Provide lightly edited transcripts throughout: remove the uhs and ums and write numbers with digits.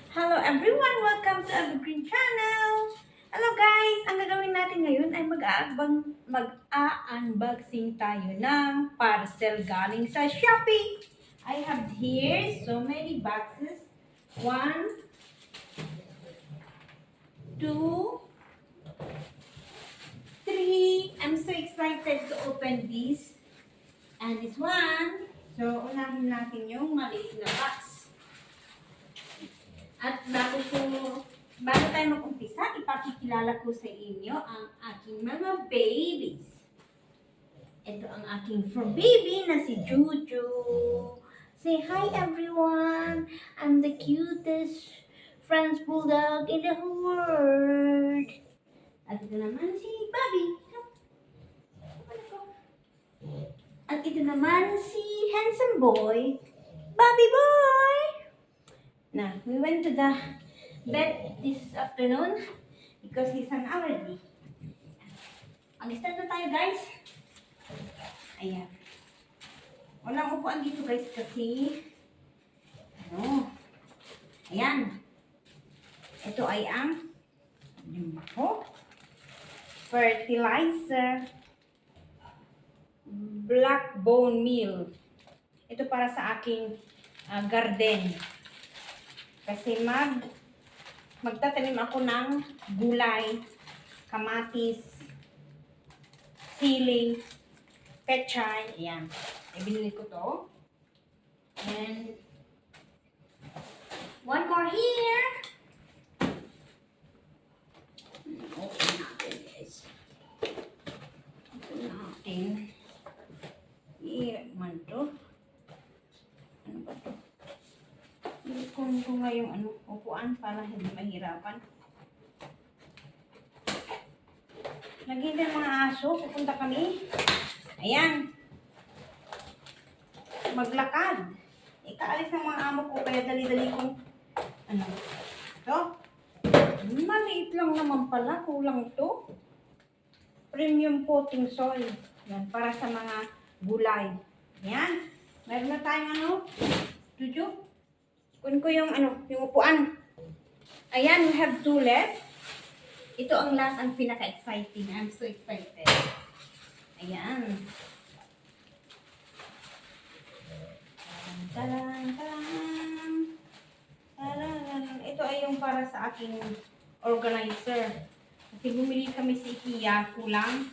Hello everyone! Welcome to Evergreen Channel! Hello guys! Ang gagawin natin ngayon ay mag-a-unboxing tayo ng parcel galing sa Shopee. I have here so many boxes. 1, 2, 3. I'm so excited to open this. And this one. So, unahin natin yung maliit na box. At bago tayo mag-umpisa, ipakikilala ko sa inyo ang aking mga babies. Ito ang aking fur baby na si Juju. Say hi everyone! I'm the cutest French bulldog in the whole world. At ito naman si Bobby. At ito naman si handsome boy, Bobby boy. Now, we went to the vet this afternoon because he's an allergy. Mag-start na tayo, guys. Ayan. Walang upuan dito, guys, kasi ayan. Ito ay ang fertilizer black bone meal. Ito para sa aking garden. Kasi magtatanim ako ng gulay, kamatis, sili, pechay. Ayan. Ibinili ko to. And one more here. Open natin, guys. Open natin. Hirap man to. Ano ba to? Ilikon ko nga yung upuan para hindi mahirapan. Lagi din mga aso, pupunta kami. Ayan. Maglakad. Ikaalis ng mga amo ko, kaya dali-dali kong ito. Maliit lang naman pala, kulang to. Premium potting soil. Yan, para sa mga gulay. Ayan. Meron na tayong Juju. Kun ko yung yung upuan. Ayan, we have 2 left. Ito ang last, ang pinaka-exciting. I'm so excited. Ayan. Taran, taran. Taran. Ito ay yung para sa aking organizer. Kasi bumili kami sa IKEA, kulang.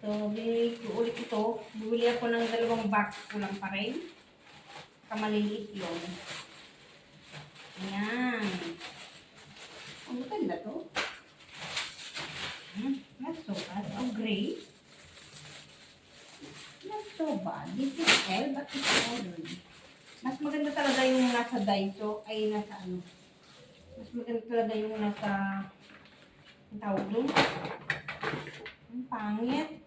So, bumili ko ulit ito. Bumili ako ng 2 box, kulang pa rin. Kamaliliit yun. Ayan. Ang maganda to. Not so bad. Oh, gray. Not so bad. This is L, but it's orange. Mas maganda talaga yung nasa Daiso. Ay, nasa Mas maganda talaga yung nasa ang tawag doon. Ang pangit.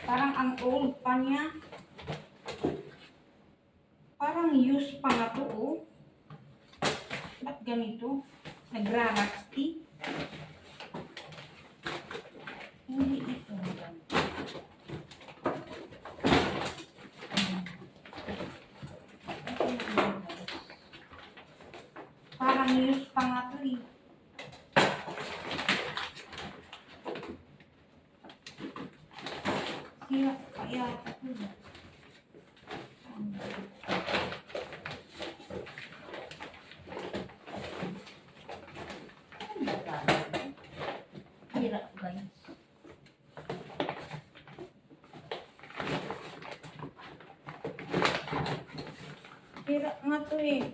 Parang ang old pa niya. Parang use pa nga to, oh. Ba't ganito? Nagra-rusty? Hindi ito. Parang use pa nga to, eh. Sira pa yata to. Hirap, guys. Hirap nga to, eh.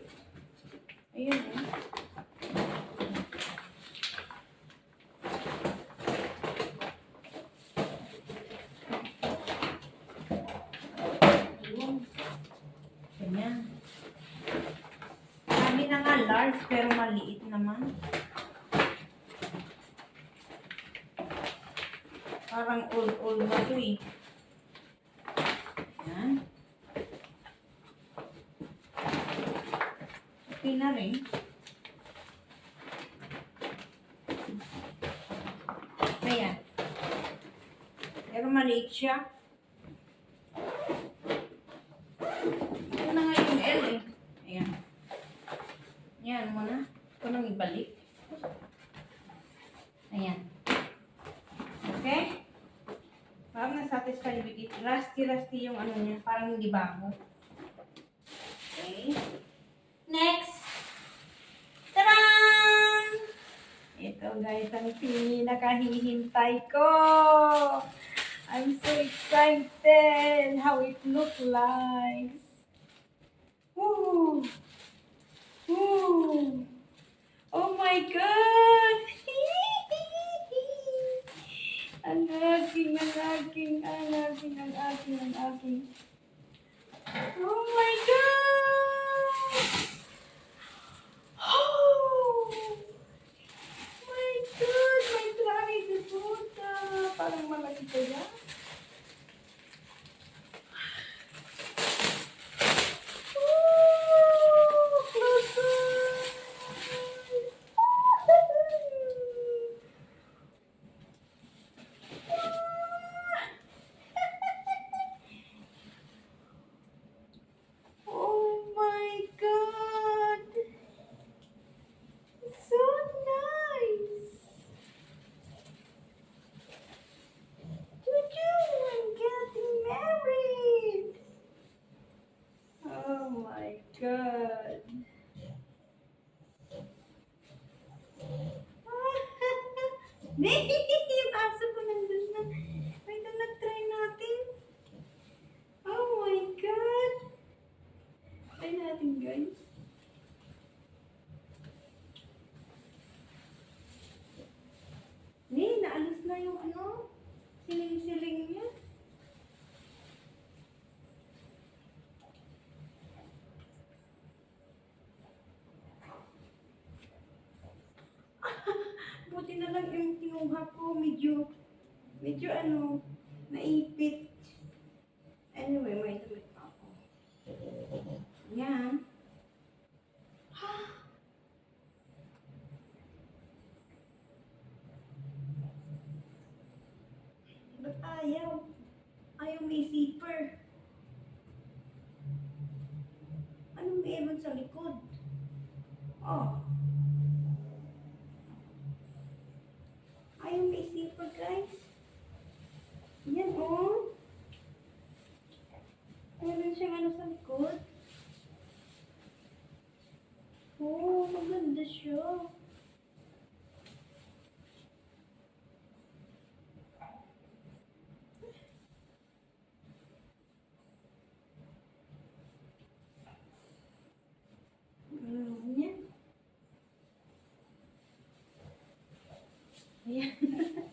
Ayun, eh. Ganyan. Sabi na nga large pero maliit naman. Parang old na to, eh. Yan. Okay na rin. Ayan. Pero maliit siya. Ito na nga yung L, eh. Ayan. Yan muna. Ito nang ibalik. Ayan. Okay? Parang na-satisfy with it. Rusty yung ano niya. Parang hindi bago. Okay. Next! Tadaan! Ito guys, ang pinakahihintay ko. I'm so excited how it look like. Woo! Woo! Oh my God! Ang aking. Oh my God! Oh my God! May trani de puta! Parang malaki ko yan. Close up! Oh my God! It's so nice! Juju, I'm getting married! Oh my God! Yung aso ko nandun na. Wait, try natin. Oh my God! Try natin, guys. Naalis na yung ano, siling-siling niya. Buti na lang yung kinuha ko, medyo ano, naipit. Anyway, may damit pa ako. Yan. Ba't ayaw? Ayaw may zipper. Anong meron sa likod? Oh. Ayaw may zipper, guys. Yan, oh. Meron siyang ano sa likod. Oh, maganda siya. Yan. Ayan.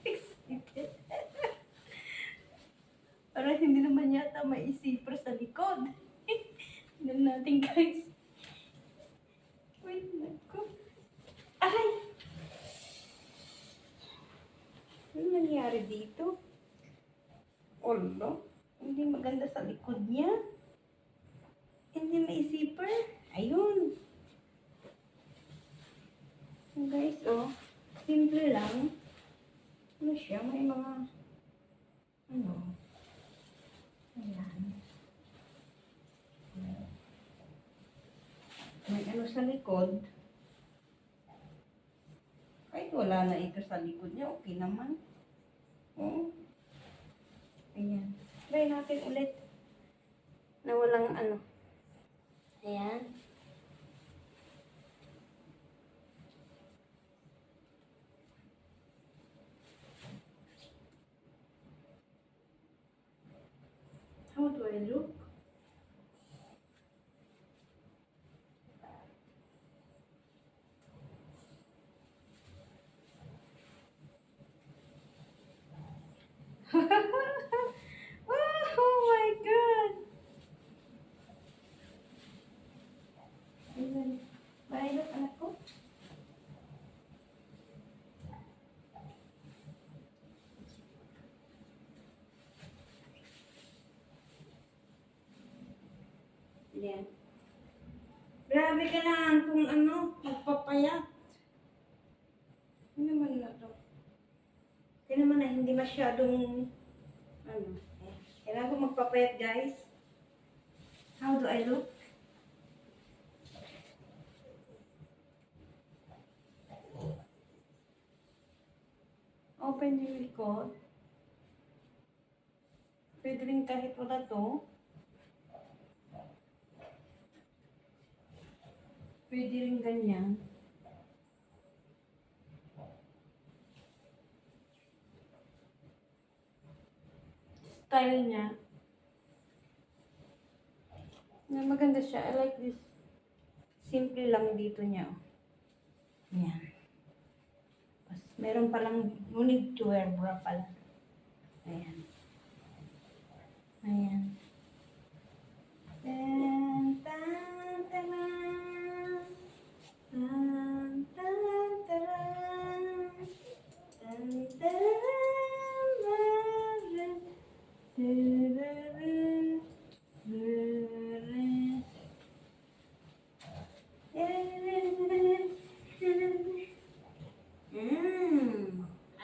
Excited. Parang hindi naman yata may zipper sa likod. Tignan natin, guys. Wait, nako. Aray! Ano nangyari dito? Olo, hindi maganda sa likod niya. Hindi may zipper. Ayun. So guys, oh. Simple lang. Ano siya? May mga ano. Ayan. May ano sa likod. Kahit wala na ito sa likod niya, okay naman. Oh. Ayan. Try natin ulit. Na walang ano. Ayan. How do I look? Oh my God! Ayan. Violet, anak ko. Ayan. Grabe ka na kung ano, magpapayat. Ano naman na to? Kaya naman na hindi masyadong, ano, kailangan ko magpapayat, guys. How do I look? open yung likod. Pwede rin kahit wala to. Pwede rin ganyan. Style niya. Maganda siya. I like this. Simple lang dito niya. Ayan. Meron palang, you need to wear bra pala. Ayan. Ayan. Tan, tan, taran. Tan, tan, taran. Tan, taran, taran. Taran, taran.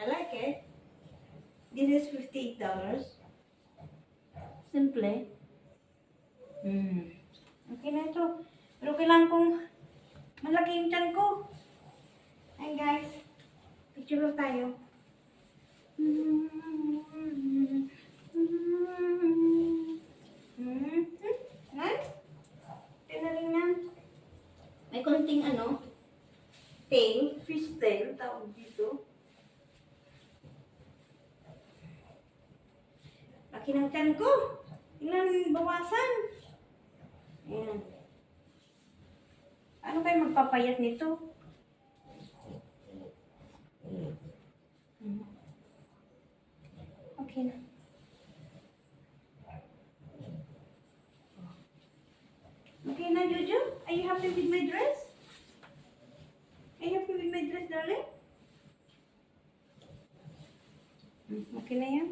I like it. This is $58. Simple. Okay na ito. Pero kailangan kong malaki yung tiyan ko. Ayan guys. Picture lang tayo. Nice. Ito na rin yan. May konting tail, fish tail, tawag dito. Laki ng tiyan ko. Ilan bawasan? Ayan. Ano kayo magpapayat nito? Okay na. Okay na, Jojo? Are you happy with my dress? Are you happy with my dress, darling? Okay na yan?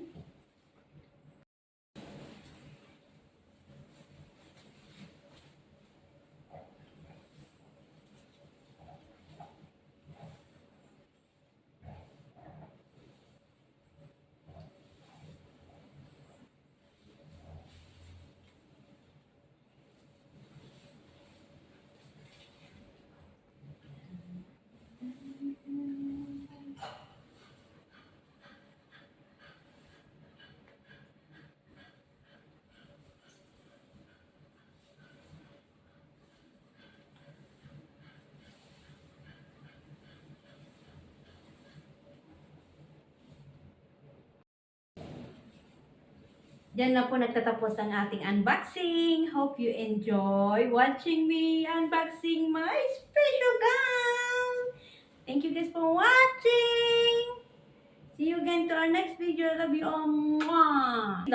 Diyan na po nagtatapos ang ating unboxing. Hope you enjoy watching me unboxing my special gown. Thank you guys for watching. See you again to our next video. Love you all. Mwah.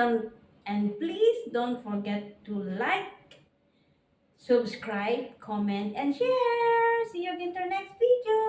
And please don't forget to like, subscribe, comment, and share. See you again to our next video.